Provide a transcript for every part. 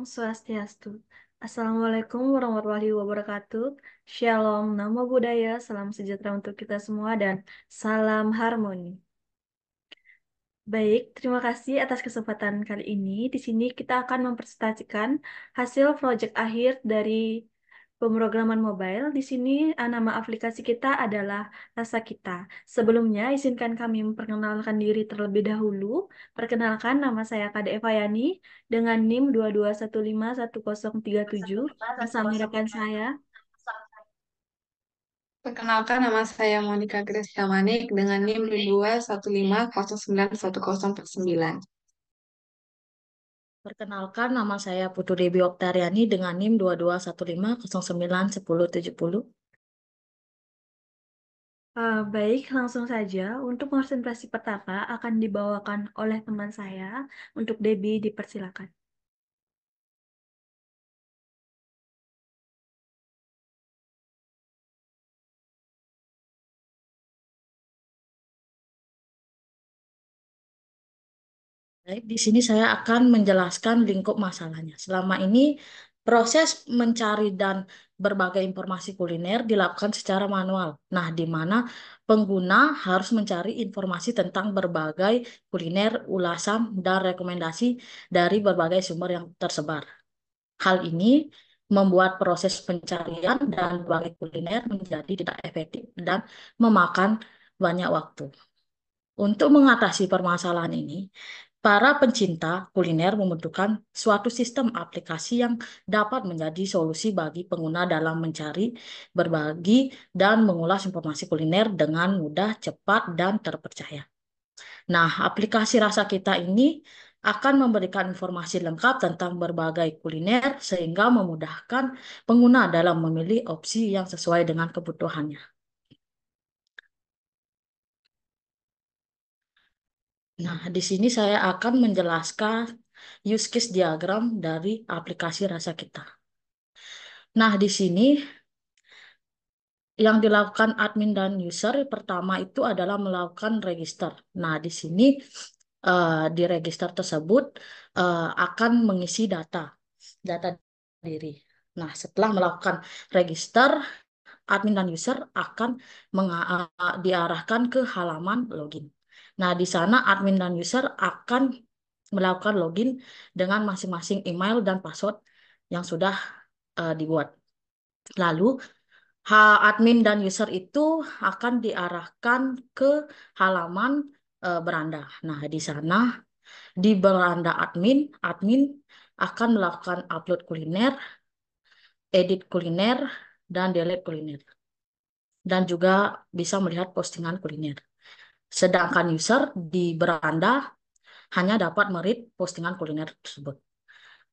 Swastiastu. Assalamualaikum warahmatullahi wabarakatuh. Shalom, namo Buddhaya, salam sejahtera untuk kita semua dan salam harmoni. Baik, terima kasih atas kesempatan kali ini. Di sini kita akan mempresentasikan hasil proyek akhir dari pemrograman mobile. Di sini nama aplikasi kita adalah Rasa Kita. Sebelumnya, izinkan kami memperkenalkan diri terlebih dahulu. Perkenalkan, nama saya Kade Eva Yani dengan NIM 22151037 bersama rekan saya. Perkenalkan, nama saya Monica Gracia Manik dengan NIM 2215091049. Perkenalkan, nama saya Putu Debi Oktariani dengan NIM 2215091070. Baik, langsung saja. Untuk presentasi pertama akan dibawakan oleh teman saya. Untuk Debbie, dipersilakan. Baik, di sini saya akan menjelaskan lingkup masalahnya. Selama ini, proses mencari dan berbagai informasi kuliner dilakukan secara manual. Nah, di mana pengguna harus mencari informasi tentang berbagai kuliner, ulasan, dan rekomendasi dari berbagai sumber yang tersebar. Hal ini membuat proses pencarian dan berbagai kuliner menjadi tidak efektif dan memakan banyak waktu. Untuk mengatasi permasalahan ini, para pencinta kuliner membutuhkan suatu sistem aplikasi yang dapat menjadi solusi bagi pengguna dalam mencari, berbagi, dan mengulas informasi kuliner dengan mudah, cepat, dan terpercaya. Nah, aplikasi Rasa Kita ini akan memberikan informasi lengkap tentang berbagai kuliner sehingga memudahkan pengguna dalam memilih opsi yang sesuai dengan kebutuhannya. Nah, di sini saya akan menjelaskan use case diagram dari aplikasi Rasa Kita. Nah, di sini yang dilakukan admin dan user pertama itu adalah melakukan register. Nah, di sini di register tersebut akan mengisi data diri. Nah, setelah melakukan register, admin dan user akan diarahkan ke halaman login. Nah, di sana admin dan user akan melakukan login dengan masing-masing email dan password yang sudah dibuat. Lalu, admin dan user itu akan diarahkan ke halaman beranda. Nah, di sana di beranda admin akan melakukan upload kuliner, edit kuliner, dan delete kuliner. Dan juga bisa melihat postingan kuliner. Sedangkan user di beranda hanya dapat meread postingan kuliner tersebut.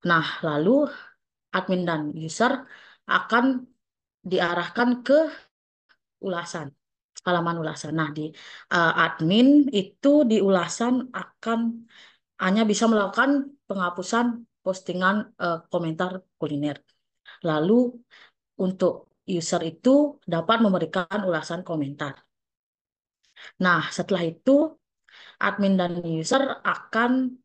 Nah, lalu admin dan user akan diarahkan ke ulasan, halaman ulasan. Nah, di admin itu di ulasan akan hanya bisa melakukan penghapusan postingan komentar kuliner. Lalu untuk user itu dapat memberikan ulasan komentar. Nah, setelah itu admin dan user akan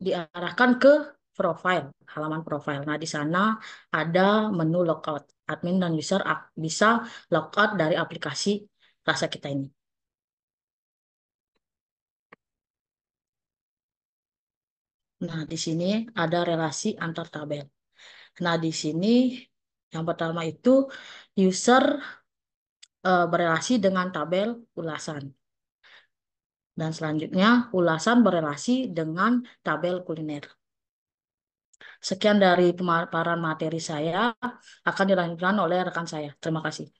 diarahkan ke profile, halaman profile. Nah, di sana ada menu logout. Admin dan user bisa logout dari aplikasi Rasa Kita ini. Nah, di sini ada relasi antar tabel. Nah, di sini yang pertama itu user berelasi dengan tabel ulasan. Dan selanjutnya ulasan berelasi dengan tabel kuliner. Sekian dari pemaparan materi saya, akan dilanjutkan oleh rekan saya. Terima kasih.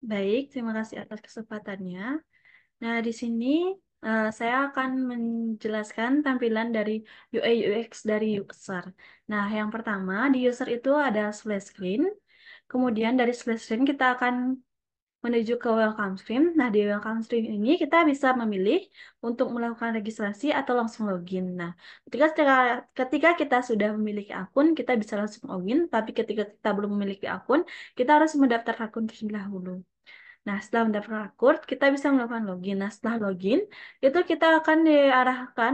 Baik, terima kasih atas kesempatannya. Nah, di sini saya akan menjelaskan tampilan dari UI UX dari user. Nah, yang pertama di user itu ada splash screen. Kemudian dari splash screen kita akan menuju ke welcome screen. Nah, di welcome screen ini kita bisa memilih untuk melakukan registrasi atau langsung login. Nah, ketika kita sudah memiliki akun, kita bisa langsung login. Tapi ketika kita belum memiliki akun, kita harus mendaftar akun terlebih dahulu. Nah, setelah mendapatkan akun, kita bisa melakukan login. Nah, setelah login, itu kita akan diarahkan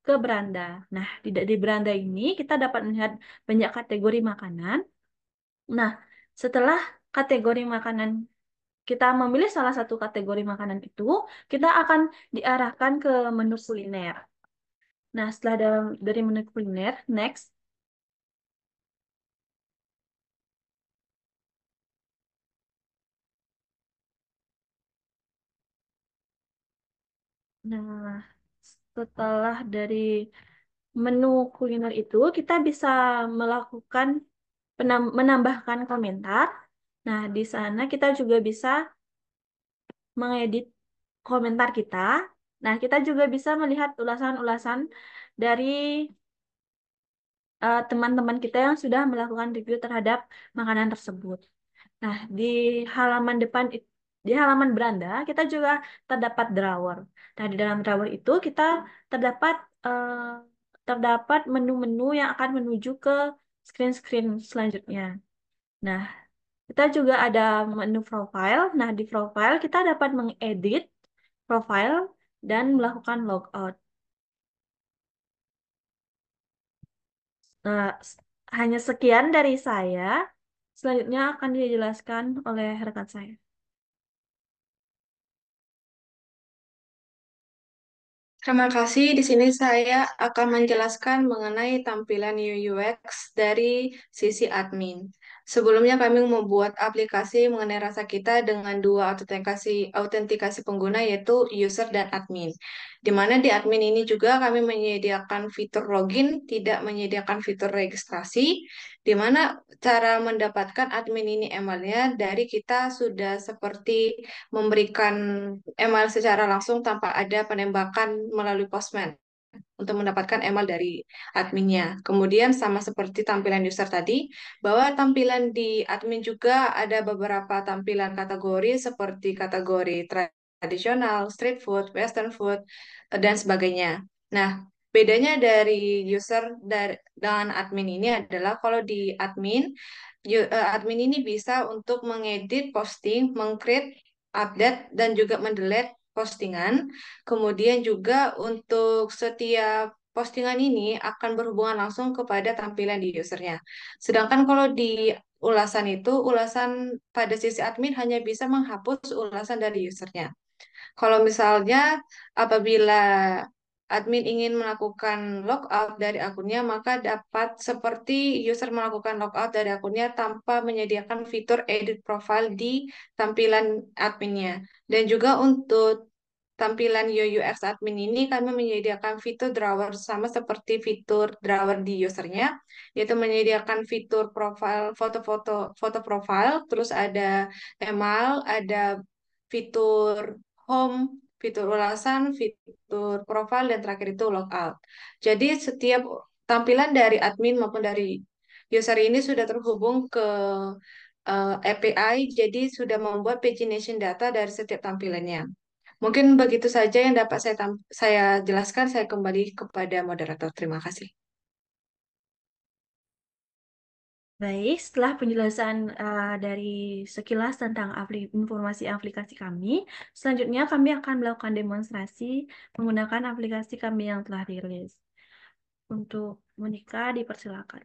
ke beranda. Nah, di beranda ini kita dapat melihat banyak kategori makanan. Nah, setelah kategori makanan kita memilih salah satu kategori makanan itu, kita akan diarahkan ke menu kuliner. Nah, setelah dari menu kuliner, next. Nah, setelah dari menu kuliner itu, kita bisa melakukan menambahkan komentar. Nah, di sana kita juga bisa mengedit komentar kita. Nah, kita juga bisa melihat ulasan-ulasan dari teman-teman kita yang sudah melakukan review terhadap makanan tersebut. Nah, halaman depan, di halaman beranda, kita juga terdapat drawer. Nah, di dalam drawer itu kita terdapat eh, terdapat menu-menu yang akan menuju ke screen-screen selanjutnya. Nah, kita juga ada menu profile. Nah, di profile kita dapat mengedit profile dan melakukan logout. Nah, hanya sekian dari saya. Selanjutnya akan dijelaskan oleh rekan saya. Terima kasih. Di sini saya akan menjelaskan mengenai tampilan UX dari sisi admin. Sebelumnya kami membuat aplikasi mengenai rasa kita dengan dua autentikasi pengguna yaitu user dan admin. Di mana di admin ini juga kami menyediakan fitur login, tidak menyediakan fitur registrasi, di mana cara mendapatkan admin ini emailnya dari kita sudah seperti memberikan email secara langsung tanpa ada penembakan melalui postman untuk mendapatkan email dari adminnya. Kemudian sama seperti tampilan user tadi, bahwa tampilan di admin juga ada beberapa tampilan kategori seperti kategori tradisional, street food, western food, dan sebagainya. Nah, bedanya dari user dengan admin ini adalah kalau di admin, admin ini bisa untuk mengedit posting, mengcreate, update, dan juga mendelete postingan. Kemudian juga untuk setiap postingan ini akan berhubungan langsung kepada tampilan di usernya. Sedangkan kalau di ulasan itu, ulasan pada sisi admin hanya bisa menghapus ulasan dari usernya. Kalau misalnya apabila admin ingin melakukan logout dari akunnya, maka dapat seperti user melakukan logout dari akunnya tanpa menyediakan fitur edit profile di tampilan adminnya. Dan juga untuk tampilan UX admin ini kami menyediakan fitur drawer sama seperti fitur drawer di usernya, yaitu menyediakan fitur profile foto profile, terus ada email, ada fitur home, fitur ulasan, fitur profile, dan terakhir itu logout. Jadi setiap tampilan dari admin maupun dari user ini sudah terhubung ke API, jadi sudah membuat pagination data dari setiap tampilannya. Mungkin begitu saja yang dapat saya jelaskan. Saya kembali kepada moderator. Terima kasih. Baik, setelah penjelasan dari sekilas tentang informasi aplikasi kami, selanjutnya kami akan melakukan demonstrasi menggunakan aplikasi kami yang telah rilis. Untuk Monika, dipersilakan.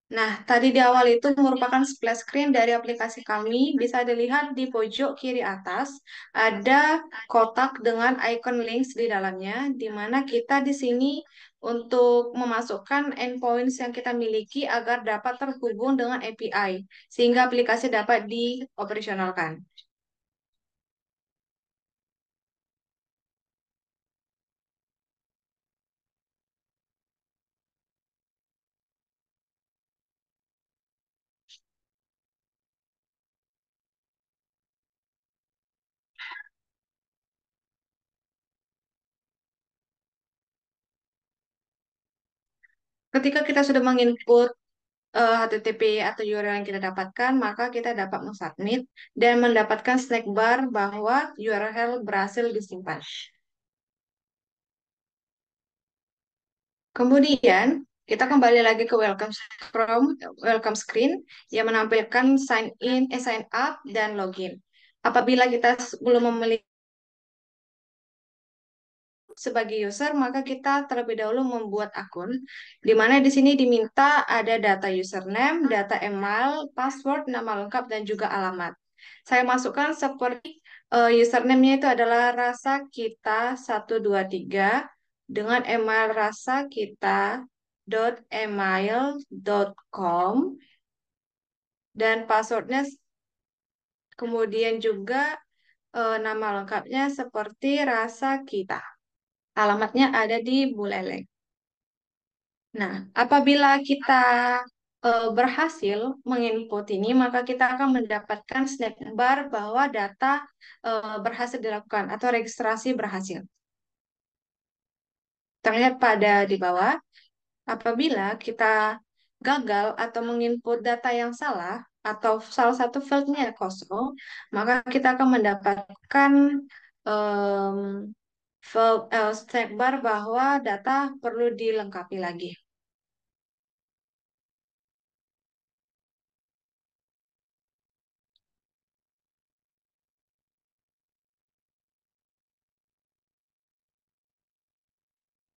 Nah, tadi di awal itu merupakan splash screen dari aplikasi kami. Bisa dilihat di pojok kiri atas ada kotak dengan icon links di dalamnya, di mana kita di sini untuk memasukkan endpoints yang kita miliki agar dapat terhubung dengan API, sehingga aplikasi dapat dioperasionalkan. Ketika kita sudah menginput HTTP atau URL yang kita dapatkan, maka kita dapat mensubmit dan mendapatkan snack bar bahwa URL berhasil disimpan. Kemudian, Kita kembali lagi ke welcome screen yang menampilkan sign up dan login. Apabila kita belum memiliki sebagai user, maka kita terlebih dahulu membuat akun, di mana di sini diminta ada data username, data email, password, nama lengkap, dan juga alamat. Saya masukkan seperti username-nya itu adalah rasa kita 123 dengan email rasa kita email.com dan passwordnya kemudian juga nama lengkapnya seperti rasa kita. Alamatnya ada di Buleleng. Nah, apabila kita berhasil menginput ini, maka kita akan mendapatkan snack bar bahwa data berhasil dilakukan atau registrasi berhasil. Terlihat pada di bawah, apabila kita gagal atau menginput data yang salah atau salah satu fieldnya kosong, maka kita akan mendapatkan um, snack bar bahwa data perlu dilengkapi lagi.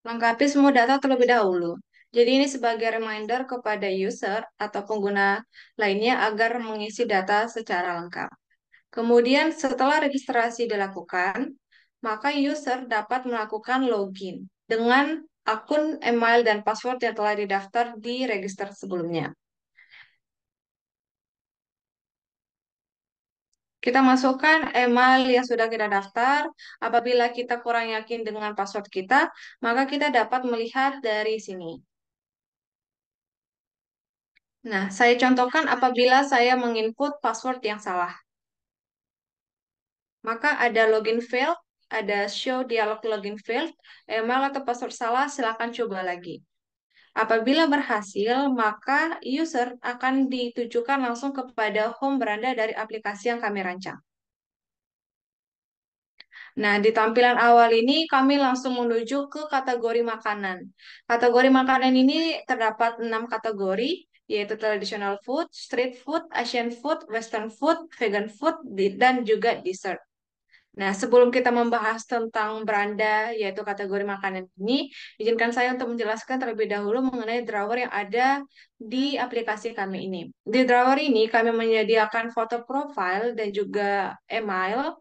Lengkapi semua data terlebih dahulu. Jadi ini sebagai reminder kepada user atau pengguna lainnya agar mengisi data secara lengkap. Kemudian setelah registrasi dilakukan, maka user dapat melakukan login dengan akun email dan password yang telah didaftar di register sebelumnya. Kita masukkan email yang sudah kita daftar. Apabila kita kurang yakin dengan password kita, maka kita dapat melihat dari sini. Nah, saya contohkan apabila saya menginput password yang salah. Maka ada login failed, ada show dialog login failed, email atau password salah, silakan coba lagi. Apabila berhasil, maka user akan ditujukan langsung kepada home beranda dari aplikasi yang kami rancang. Nah, di tampilan awal ini kami langsung menuju ke kategori makanan. Kategori makanan ini terdapat 6 kategori, yaitu traditional food, street food, Asian food, western food, vegan food, dan juga dessert. Nah, sebelum kita membahas tentang beranda, yaitu kategori makanan ini, izinkan saya untuk menjelaskan terlebih dahulu mengenai drawer yang ada di aplikasi kami ini. Di drawer ini, kami menyediakan foto profile dan juga email.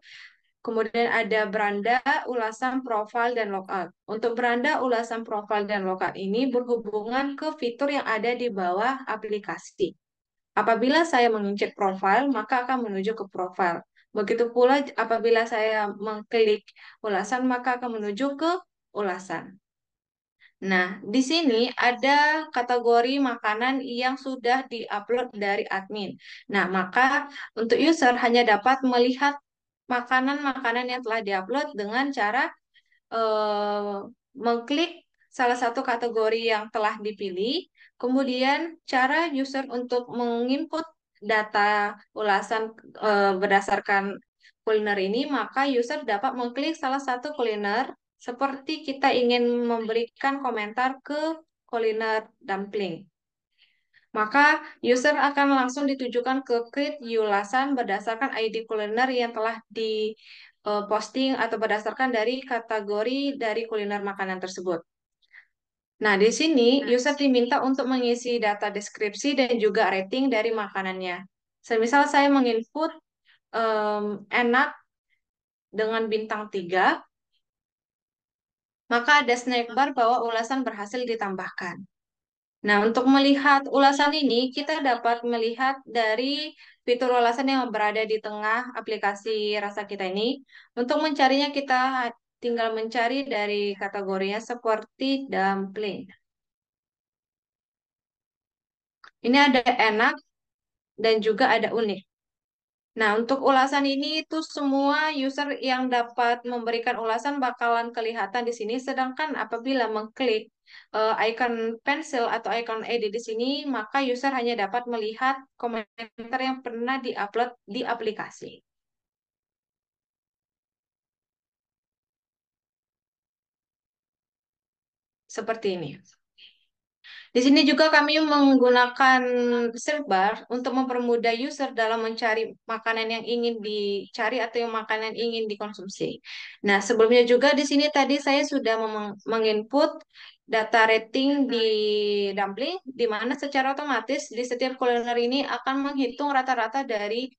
Kemudian ada beranda, ulasan profil, dan logout. Untuk beranda, ulasan profil, dan logout ini berhubungan ke fitur yang ada di bawah aplikasi. Apabila saya mengincet profil, maka akan menuju ke profil. Begitu pula apabila saya mengklik ulasan, maka akan menuju ke ulasan. Nah, di sini ada kategori makanan yang sudah diupload dari admin. Nah, maka untuk user hanya dapat melihat makanan-makanan yang telah diupload dengan cara eh, mengklik salah satu kategori yang telah dipilih, kemudian cara user untuk menginput data ulasan berdasarkan kuliner ini, maka user dapat mengklik salah satu kuliner seperti kita ingin memberikan komentar ke kuliner dumpling. Maka user akan langsung ditujukan ke create ulasan berdasarkan ID kuliner yang telah di posting atau berdasarkan dari kategori dari kuliner makanan tersebut. Nah, di sini user diminta untuk mengisi data deskripsi dan juga rating dari makanannya. Semisal saya menginput enak dengan bintang 3, maka ada snack bar bahwa ulasan berhasil ditambahkan. Nah, untuk melihat ulasan ini, kita dapat melihat dari fitur ulasan yang berada di tengah aplikasi Rasa Kita ini. Untuk mencarinya, kita tinggal mencari dari kategorinya seperti dumpling. Ini ada enak dan juga ada unik. Nah, untuk ulasan ini itu semua user yang dapat memberikan ulasan bakalan kelihatan di sini. Sedangkan apabila mengklik icon pensil atau icon edit di sini, maka user hanya dapat melihat komentar yang pernah diupload di aplikasi. Seperti ini. Di sini juga kami menggunakan search bar untuk mempermudah user dalam mencari makanan yang ingin dicari atau yang makanan ingin dikonsumsi. Nah, sebelumnya juga di sini tadi saya sudah menginput data rating di Dumpling, di mana secara otomatis di setiap kuliner ini akan menghitung rata-rata dari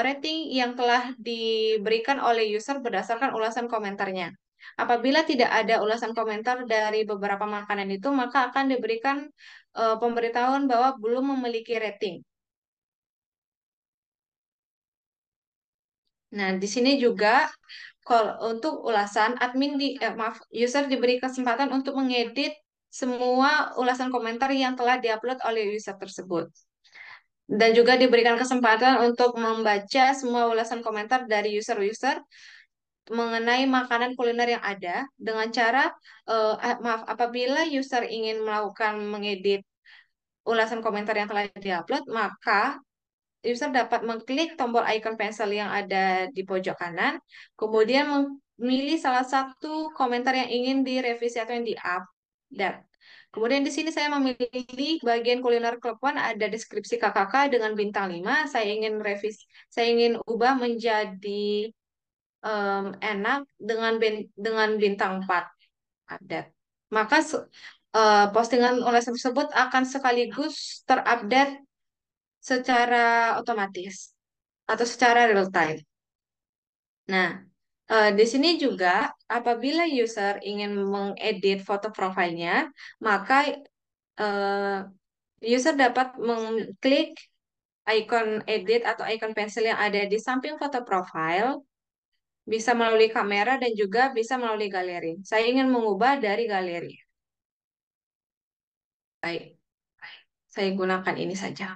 rating yang telah diberikan oleh user berdasarkan ulasan komentarnya. Apabila tidak ada ulasan komentar dari beberapa makanan itu, maka akan diberikan pemberitahuan bahwa belum memiliki rating. Nah, di sini juga kalau untuk ulasan maaf, user diberi kesempatan untuk mengedit semua ulasan komentar yang telah diupload oleh user tersebut. Dan juga diberikan kesempatan untuk membaca semua ulasan komentar dari user-user mengenai makanan kuliner yang ada dengan cara maaf, apabila user ingin melakukan mengedit ulasan komentar yang telah diupload, maka user dapat mengklik tombol icon pensil yang ada di pojok kanan, kemudian memilih salah satu komentar yang ingin direvisi atau yang di-update. Kemudian di sini saya memilih bagian kuliner klepon ada deskripsi KKK dengan bintang 5. Saya ingin ubah menjadi enak dengan bintang 4 update. Maka postingan ulasan tersebut akan sekaligus terupdate secara otomatis atau secara real time. Nah, di sini juga apabila user ingin mengedit foto profilnya, maka user dapat mengklik icon edit atau icon pensil yang ada di samping foto profile, bisa melalui kamera dan juga bisa melalui galeri. Saya ingin mengubah dari galeri. Baik, saya gunakan ini saja.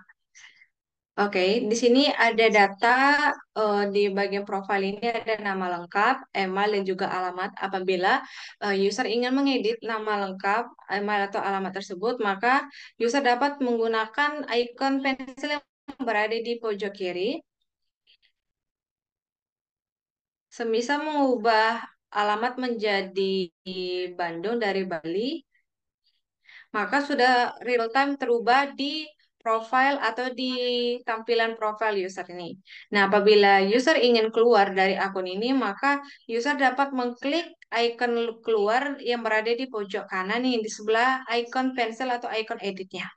Oke, di sini ada data di bagian profil ini ada nama lengkap, email dan juga alamat. Apabila user ingin mengedit nama lengkap, email atau alamat tersebut, maka user dapat menggunakan icon pensil yang berada di pojok kiri. Semisal mengubah alamat menjadi Bandung dari Bali, maka sudah real time terubah di profile atau di tampilan profile user ini. Nah, apabila user ingin keluar dari akun ini, maka user dapat mengklik icon keluar yang berada di pojok kanan nih, di sebelah icon pensil atau icon editnya.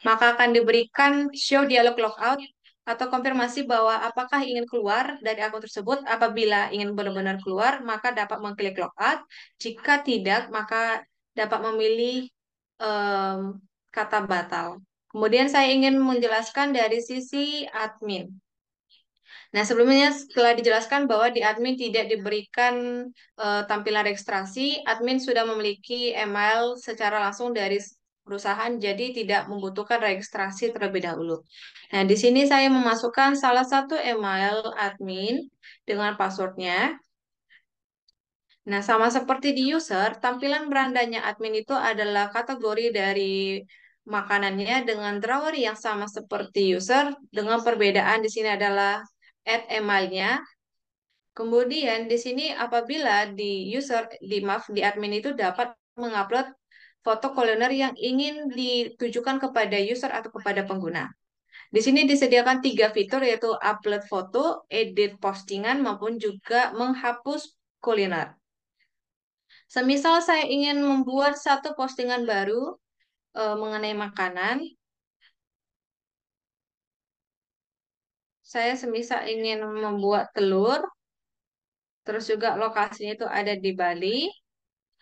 Maka akan diberikan show dialog logout atau konfirmasi bahwa apakah ingin keluar dari akun tersebut. Apabila ingin benar-benar keluar, maka dapat mengklik logout. Jika tidak, maka dapat memilih kata batal. Kemudian saya ingin menjelaskan dari sisi admin. Nah, sebelumnya setelah dijelaskan bahwa di admin tidak diberikan tampilan registrasi, admin sudah memiliki email secara langsung dari perusahaan, jadi tidak membutuhkan registrasi terlebih dahulu. Nah, di sini saya memasukkan salah satu email admin dengan passwordnya. Nah, sama seperti di user, tampilan berandanya admin itu adalah kategori dari makanannya dengan drawer yang sama seperti user, dengan perbedaan di sini adalah add emailnya. Kemudian di sini apabila di admin itu dapat mengupload foto kuliner yang ingin ditujukan kepada user atau kepada pengguna. Di sini disediakan 3 fitur yaitu upload foto, edit postingan, maupun juga menghapus kuliner. Semisal saya ingin membuat satu postingan baru mengenai makanan, saya semisal ingin membuat telur, terus juga lokasinya itu ada di Bali,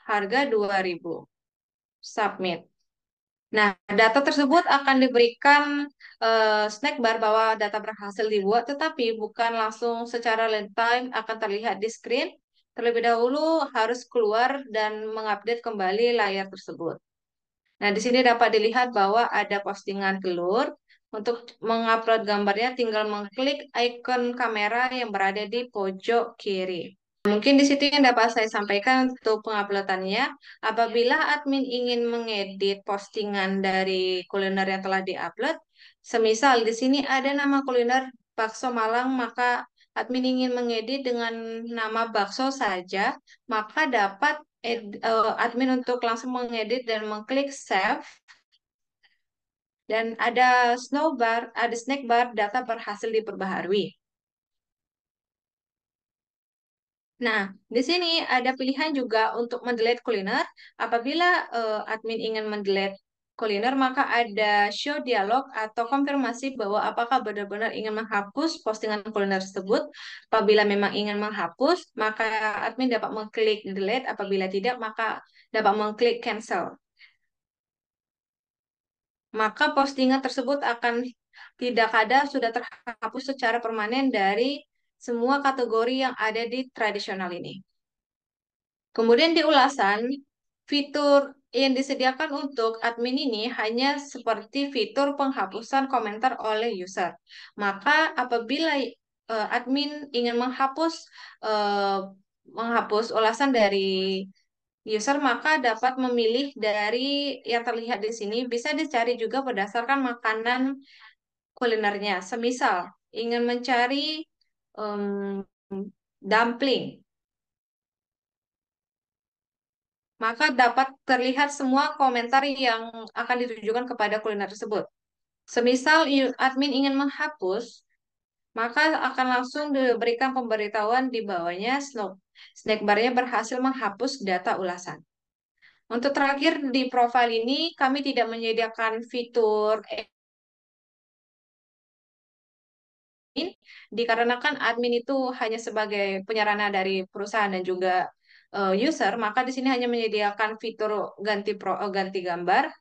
harga 2.000. Submit. Nah, data tersebut akan diberikan snack bar bahwa data berhasil dibuat, tetapi bukan langsung secara real time akan terlihat di screen. Terlebih dahulu harus keluar dan mengupdate kembali layar tersebut. Nah, di sini dapat dilihat bahwa ada postingan telur. Untuk mengupload gambarnya tinggal mengklik icon kamera yang berada di pojok kiri. Mungkin di situ yang dapat saya sampaikan untuk penguploadannya. Apabila admin ingin mengedit postingan dari kuliner yang telah diupload, semisal di sini ada nama kuliner bakso Malang, maka admin ingin mengedit dengan nama bakso saja, maka dapat admin untuk langsung mengedit dan mengklik save. Dan ada snack bar data berhasil diperbaharui. Nah, di sini ada pilihan juga untuk mendelete kuliner. Apabila admin ingin mendelete kuliner, maka ada show dialog atau konfirmasi bahwa apakah benar-benar ingin menghapus postingan kuliner tersebut. Apabila memang ingin menghapus, maka admin dapat mengklik delete. Apabila tidak, maka dapat mengklik cancel. Maka postingan tersebut akan tidak ada sudah terhapus secara permanen dari semua kategori yang ada di tradisional ini. Kemudian di ulasan, fitur yang disediakan untuk admin ini hanya seperti fitur penghapusan komentar oleh user. Maka apabila admin ingin eh, menghapus ulasan dari user, maka dapat memilih dari yang terlihat di sini. Bisa dicari juga berdasarkan makanan kulinernya. Semisal ingin mencari em, dumpling, maka dapat terlihat semua komentar yang akan ditujukan kepada kuliner tersebut. Semisal admin ingin menghapus, maka akan langsung diberikan pemberitahuan di bawahnya snack barnya berhasil menghapus data ulasan. Untuk terakhir di profil ini, kami tidak menyediakan fitur admin, dikarenakan admin itu hanya sebagai penyarana dari perusahaan dan juga user, maka di sini hanya menyediakan fitur ganti gambar.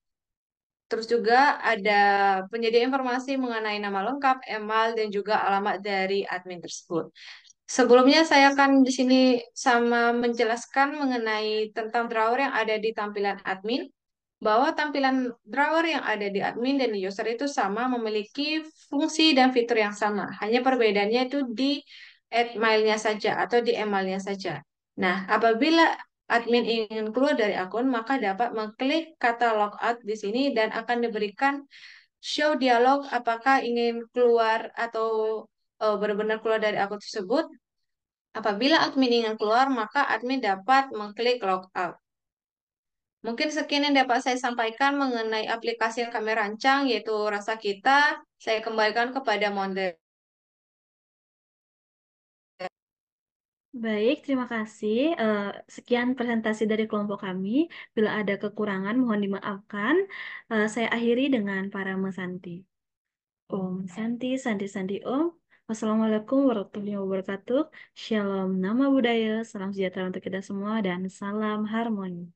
Terus juga ada penyedia informasi mengenai nama lengkap, email, dan juga alamat dari admin tersebut. Sebelumnya saya akan di sini sama menjelaskan mengenai tentang drawer yang ada di tampilan admin, bahwa tampilan drawer yang ada di admin dan di user itu sama, memiliki fungsi dan fitur yang sama. Hanya perbedaannya itu di add mailnya saja atau di emailnya saja. Nah, apabila admin ingin keluar dari akun, maka dapat mengklik kata logout di sini dan akan diberikan show dialog apakah ingin keluar atau benar-benar keluar dari akun tersebut. Apabila admin ingin keluar, maka admin dapat mengklik logout. Mungkin sekian yang dapat saya sampaikan mengenai aplikasi yang kami rancang, yaitu Rasa Kita. Saya kembalikan kepada moderator. Baik, terima kasih. Sekian presentasi dari kelompok kami. Bila ada kekurangan, mohon dimaafkan. Saya akhiri dengan para Santi. Om Santi, Santi, Santi Om. Wassalamualaikum warahmatullahi wabarakatuh. Shalom, nama budaya, salam sejahtera untuk kita semua, dan salam harmoni.